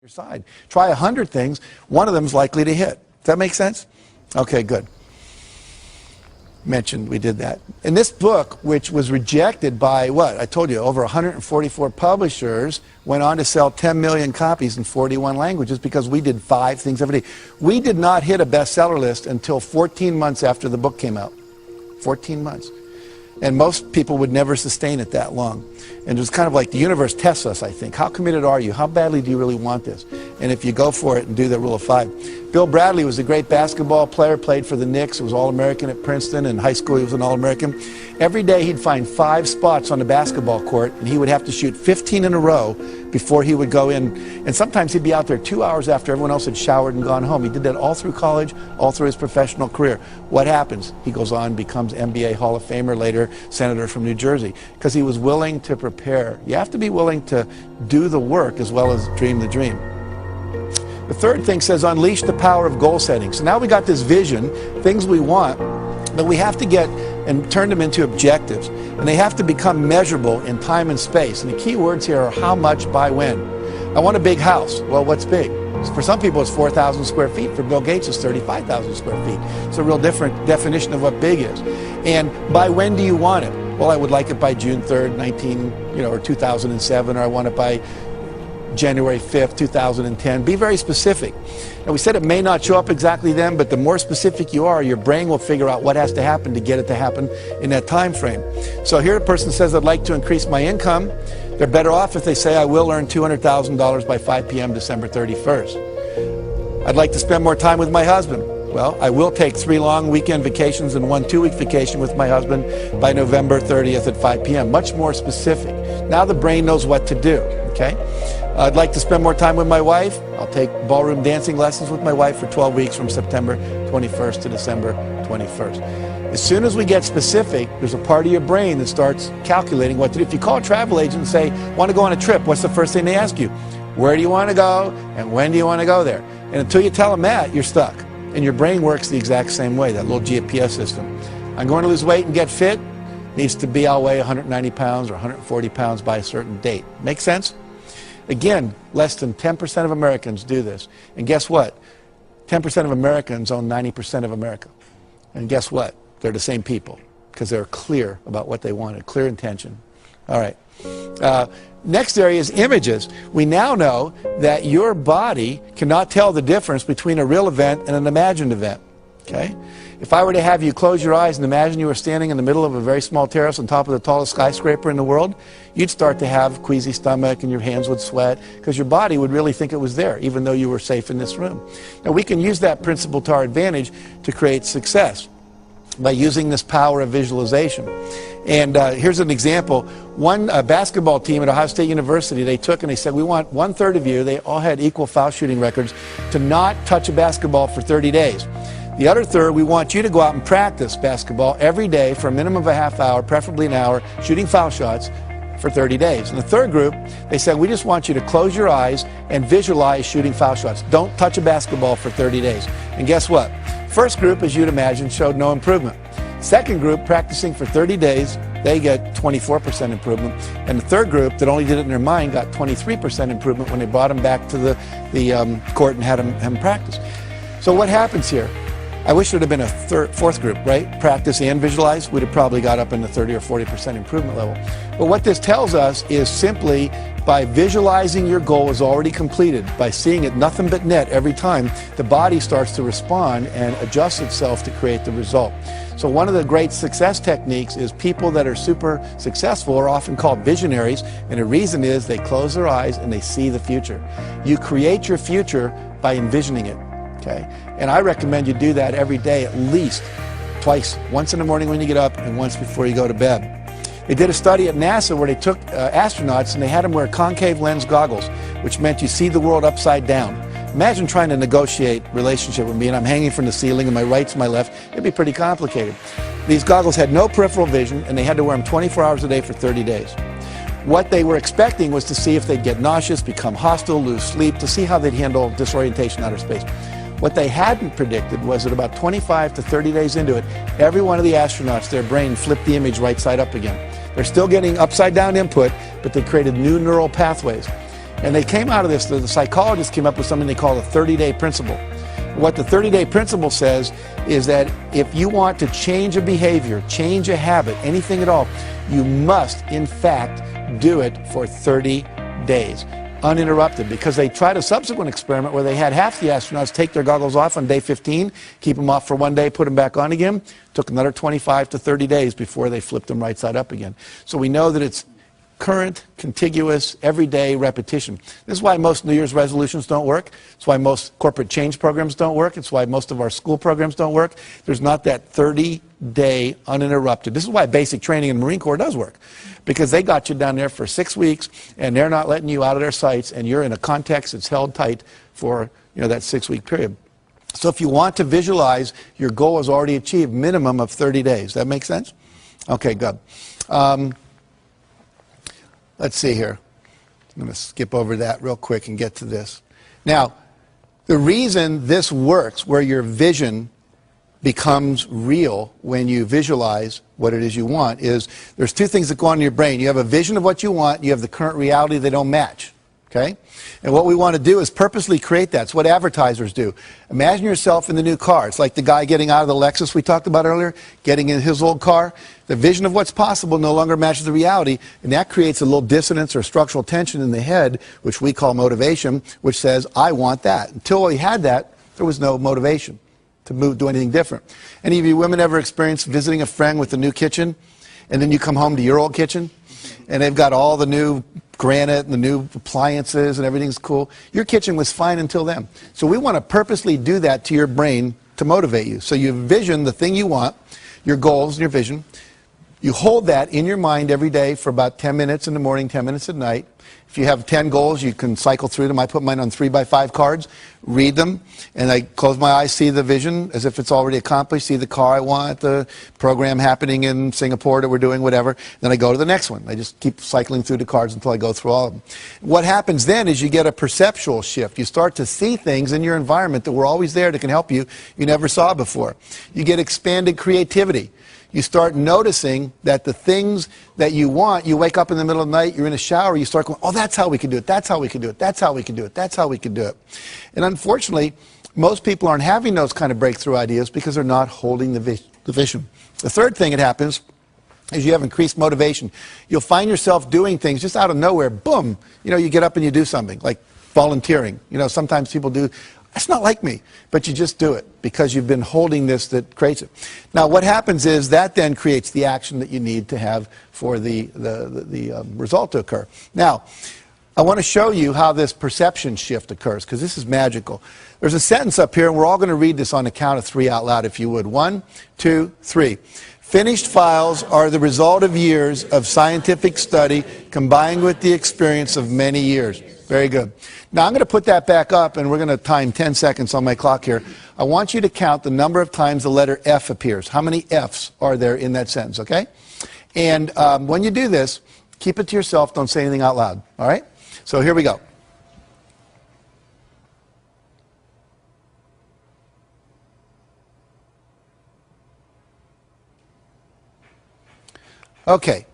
your side. Try 100 things, one of them is likely to hit. Does that make sense? Okay, good. Mentioned we did that. In this book, which was rejected by, what, I told you, over 144 publishers, went on to sell 10 million copies in 41 languages because we did 5 things every day. We did not hit a bestseller list until 14 months after the book came out. 14 months. And most people would never sustain it that long. And it was kind of like the universe tests us, I think. How committed are you? How badly do you really want this? And if you go for it and do the rule of 5. Bill Bradley was a great basketball player, played for the Knicks, was All-American at Princeton. In high school, he was an All-American. Every day he'd find 5 spots on the basketball court, and he would have to shoot 15 in a row before he would go in. And sometimes he'd be out there 2 hours after everyone else had showered and gone home. He did that all through college, all through his professional career. What happens? He goes on, becomes NBA Hall of Famer, later senator from New Jersey, because he was willing to prepare. You have to be willing to do the work as well as dream the dream. The third thing says unleash the power of goal setting. So now we got this vision, things we want, but we have to get and turn them into objectives. And they have to become measurable in time and space. And the key words here are how much by when. I want a big house. Well, what's big? For some people it's 4,000 square feet. For Bill Gates it's 35,000 square feet. It's a real different definition of what big is. And by when do you want it? Well, I would like it by June 3rd, or 2007, or I want it by January 5th, 2010. Be very specific. And we said it may not show up exactly then, but the more specific you are, your brain will figure out what has to happen to get it to happen in that time frame. So here a person says, I'd like to increase my income. They're better off if they say, I will earn $200,000 by 5 p.m. December 31st. I'd like to spend more time with my husband. Well, I will take 3 long weekend vacations and 1 2-week vacation with my husband by November 30th at 5 p.m. Much more specific. Now the brain knows what to do, okay? I'd like to spend more time with my wife. I'll take ballroom dancing lessons with my wife for 12 weeks from September 21st to December 21st. As soon as we get specific, there's a part of your brain that starts calculating what to do. If you call a travel agent and say, want to go on a trip, what's the first thing they ask you? Where do you want to go and when do you want to go there? And until you tell them that, you're stuck. And your brain works the exact same way, that little GPS system. I'm going to lose weight and get fit. Needs to be, I'll weigh 190 pounds or 140 pounds by a certain date. Make sense? Again, less than 10% of Americans do this. And guess what? 10% of Americans own 90% of America. And guess what? They're the same people because they're clear about what they wanted, clear intention. All right. Next area is images. We now know that your body cannot tell the difference between a real event and an imagined event. Okay? If I were to have you close your eyes and imagine you were standing in the middle of a very small terrace on top of the tallest skyscraper in the world, you'd start to have queasy stomach and your hands would sweat because your body would really think it was there, even though you were safe in this room. Now we can use that principle to our advantage to create success by using this power of visualization. And here's an example. One basketball team at Ohio State University, they took and they said, we want 1/3 of you, they all had equal foul shooting records, to not touch a basketball for 30 days. The other third, we want you to go out and practice basketball every day for a minimum of a half hour, preferably an hour, shooting foul shots for 30 days. And the third group, they said, we just want you to close your eyes and visualize shooting foul shots. Don't touch a basketball for 30 days. And guess what? First group, as you'd imagine, showed no improvement. Second group, practicing for 30 days, they get 24% improvement. And the third group that only did it in their mind got 23% improvement when they brought them back to the court and had them practice. So what happens here? I wish it would have been a fourth group, right? Practice and visualize. We'd have probably got up in the 30 or 40% improvement level. But what this tells us is simply by visualizing your goal is already completed, by seeing it nothing but net every time, the body starts to respond and adjust itself to create the result. So one of the great success techniques is people that are super successful are often called visionaries, and the reason is they close their eyes and they see the future. You create your future by envisioning it. Okay? And I recommend you do that every day, at least twice, once in the morning when you get up and once before you go to bed. They did a study at NASA where they took astronauts and they had them wear concave lens goggles, which meant you see the world upside down. Imagine trying to negotiate relationship with me and I'm hanging from the ceiling and my right to my left. It'd be pretty complicated. These goggles had no peripheral vision and they had to wear them 24 hours a day for 30 days. What they were expecting was to see if they'd get nauseous, become hostile, lose sleep, to see how they'd handle disorientation in outer space. What they hadn't predicted was that about 25 to 30 days into it, every one of the astronauts, their brain flipped the image right side up again. They're still getting upside down input, but they created new neural pathways. And they came out of this, the psychologists came up with something they call the 30-day principle. What the 30-day principle says is that if you want to change a behavior, change a habit, anything at all, you must, in fact, do it for 30 days, uninterrupted. Because they tried a subsequent experiment where they had half the astronauts take their goggles off on day 15, keep them off for one day, put them back on again. Took another 25 to 30 days before they flipped them right side up again. So we know that it's current, contiguous, everyday repetition. This is why most New Year's resolutions don't work. It's why most corporate change programs don't work. It's why most of our school programs don't work. There's not that 30-day uninterrupted. This is why basic training in the Marine Corps does work. Because they got you down there for 6 weeks, and they're not letting you out of their sights, and you're in a context that's held tight for that 6-week period. So if you want to visualize, your goal is already achieved, minimum of 30 days. That make sense? Okay, good. Let's see here. I'm going to skip over that real quick and get to this. Now, the reason this works, where your vision becomes real when you visualize what it is you want, is there's two things that go on in your brain. You have a vision of what you want, and you have the current reality. They don't match. Okay? And what we want to do is purposely create that. It's what advertisers do. Imagine yourself in the new car. It's like the guy getting out of the Lexus we talked about earlier, getting in his old car. The vision of what's possible no longer matches the reality, and that creates a little dissonance or structural tension in the head, which we call motivation, which says, I want that. Until we had that, there was no motivation to do anything different. Any of you women ever experienced visiting a friend with a new kitchen, and then you come home to your old kitchen, and they've got all the new granite and the new appliances and everything's cool? Your kitchen was fine until then. So we want to purposely do that to your brain to motivate you. So you envision the thing you want, your goals and your vision. You hold that in your mind every day for about 10 minutes in the morning, 10 minutes at night. If you have 10 goals, you can cycle through them. I put mine on 3x5 cards, read them, and I close my eyes, see the vision as if it's already accomplished, see the car I want, the program happening in Singapore that we're doing, whatever. Then I go to the next one. I just keep cycling through the cards until I go through all of them. What happens then is you get a perceptual shift. You start to see things in your environment that were always there that can help you never saw before. You get expanded creativity. You start noticing that the things that you want, you wake up in the middle of the night, you're in a shower, you start going, oh, that's how we can do it, that's how we can do it, that's how we can do it, that's how we can do it. And unfortunately, most people aren't having those kind of breakthrough ideas because they're not holding the vision. The third thing that happens is you have increased motivation. You'll find yourself doing things just out of nowhere, boom, you get up and you do something, like volunteering. Sometimes people do. That's not like me, but you just do it because you've been holding this that creates it. Now, what happens is that then creates the action that you need to have for the result to occur. Now, I want to show you how this perception shift occurs because this is magical. There's a sentence up here, and we're all going to read this on the count of 3 out loud, if you would. 1, 2, 3. Finished files are the result of years of scientific study combined with the experience of many years. Very good. Now I'm going to put that back up, and we're going to time 10 seconds on my clock here. I want you to count the number of times the letter F appears. How many Fs are there in that sentence, okay? And when you do this, keep it to yourself. Don't say anything out loud, all right? So here we go. Okay.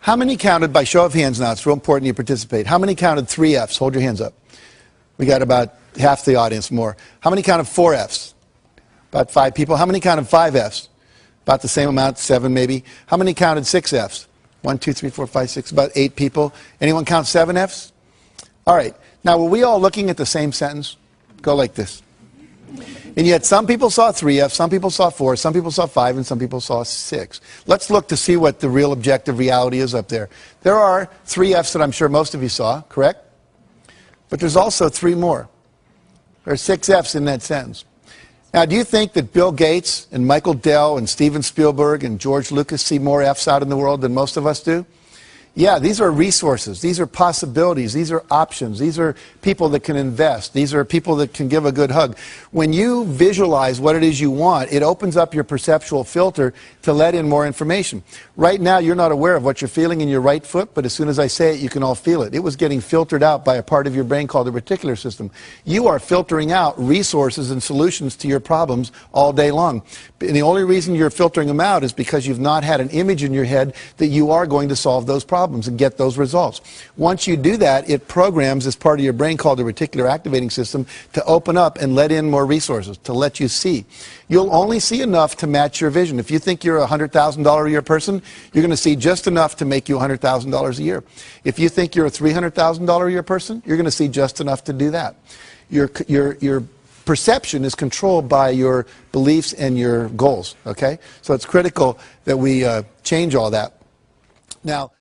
How many counted, by show of hands now, it's real important you participate. How many counted 3 Fs? Hold your hands up. We got about half the audience more. How many counted 4 Fs? About 5 people. How many counted 5 Fs? About the same amount, 7 maybe. How many counted 6 Fs? 1, 2, 3, 4, 5, 6, about 8 people. Anyone count 7 Fs? All right. Now, were we all looking at the same sentence? Go like this. And yet some people saw 3 Fs, some people saw 4, some people saw 5, and some people saw 6. Let's look to see what the real objective reality is up there. There are 3 Fs that I'm sure most of you saw, correct? But there's also 3 more. There are 6 Fs in that sentence. Now, do you think that Bill Gates and Michael Dell and Steven Spielberg and George Lucas see more Fs out in the world than most of us do? Yeah, these are resources. These are possibilities. These are options. These are people that can invest. These are people that can give a good hug. When you visualize what it is you want, it opens up your perceptual filter to let in more information. Right now, you're not aware of what you're feeling in your right foot, but as soon as I say it, you can all feel it. It was getting filtered out by a part of your brain called the reticular system. You are filtering out resources and solutions to your problems all day long. And the only reason you're filtering them out is because you've not had an image in your head that you are going to solve those problems. problems and get those results. Once you do that, it programs this part of your brain called the reticular activating system to open up and let in more resources, to let you see. You'll only see enough to match your vision. If you think you're a $100,000 a year person, you're going to see just enough to make you $100,000 a year. If you think you're a $300,000 a year person, you're going to see just enough to do that. Your perception is controlled by your beliefs and your goals, okay? So it's critical that we change all that. Now,